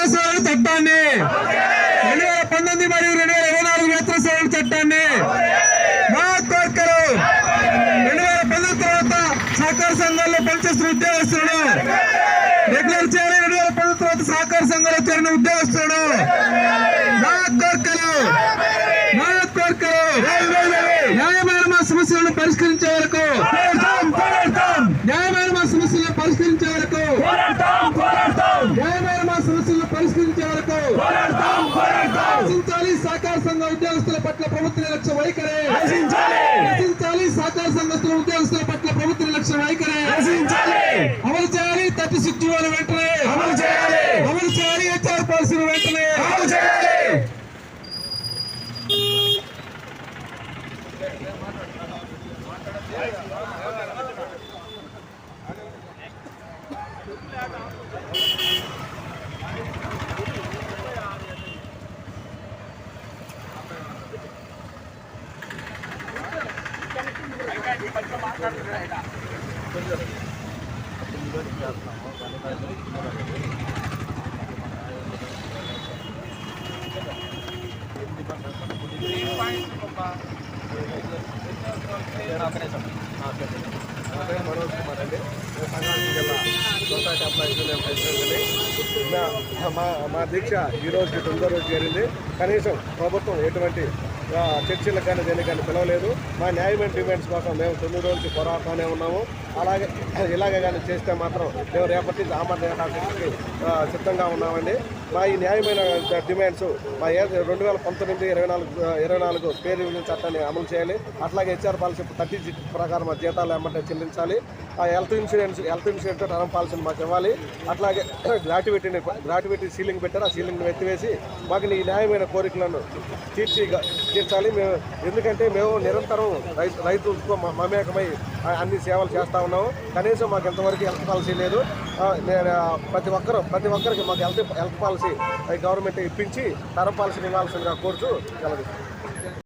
వేతన సవరణ చట్టాన్ని 2019 మరియు 2024 వేతన సవరణ చట్టాన్ని మా కోరికలు 2010 తర్వాత సహకార సంఘాల్లో పనిచేస్తున్న ఉద్యోగస్తులను రెగ్యులర్ చేయాలి. 2010 తర్వాత సహకార సంఘాల్లో చేరిన ఉద్యోగస్తులను మా కోరికలు న్యాయమైన మా సమస్యలను పరిష్కరించే వరకు న్యాయమైన మా సమస్యలను పరిష్కరించే వరకు న్యాయమైన మా సమస్యలను పరిష్కరించే వరకు రచించాలి. సహకార సంఘ ఉద్యోగస్తుల పట్ల ప్రభుత్వ నిర్లక్ష్య వైఖరి రచించాలి. సహకార సంఘస్తుల ఉద్యోగస్తుల పట్ల ప్రభుత్వ నిర్లక్ష్య వైఖరి అమలు చేయాలి. 36 వెంటనే అమలు చేయాలి. HR పాలసీని వెంటనే అమలు చేయాలి. మనోజ్ కుమార్ అండి, సంగారెడ్డి జిల్లా సొసైటీ ఎంప్లాయీస్ యూనియన్ ప్రెసిడెంట్ అండి. మా దీక్ష ఈ రోజుకి 9వ రోజు చేరింది. కనీసం ప్రభుత్వం ఎటువంటి చర్చలకు కానీ దేనికి కానీ పిలవలేదు. మా న్యాయమైన డిమాండ్స్ కోసం మేము 9 రోజులు పోరాడుతూనే ఉన్నాము. అలాగే ఇలాగే కానీ చేస్తే మాత్రం మేము రేపటి నుంచి ఆమరణ నిరాకరణకి సిద్ధంగా ఉన్నామండి. మా ఈ న్యాయమైన డిమాండ్స్ మా 2019-24 పే రివిజన్ చట్టాన్ని అమలు చేయాలి. అట్లాగే HR పాలసీ 30 ప్రకారం మా జీతాలు ఏమంటే చెల్లించాలి. ఆ హెల్త్ ఇన్సూరెన్స్ టర్మ్ పాలసీని మాకు ఇవ్వాలి. అట్లాగే గ్రాట్యుటీ సీలింగ్ పెట్టారు, ఆ సీలింగ్ని ఎత్తివేసి మాకు ఈ న్యాయమైన కోరికలను తీర్చాలి. మేము ఎందుకంటే మేము నిరంతరం రైతులతో మమేకమై అన్ని సేవలు చేస్తూ ఉన్నాము. కనీసం మాకు ఎంతవరకు హెల్త్ పాలసీ లేదు. ప్రతి ఒక్కరికి మాకు హెల్త్ పాలసీ గవర్నమెంట్ ఇప్పించి టర్మ్ పాలసీని ఇవ్వాల్సిందిగా కోరుతూ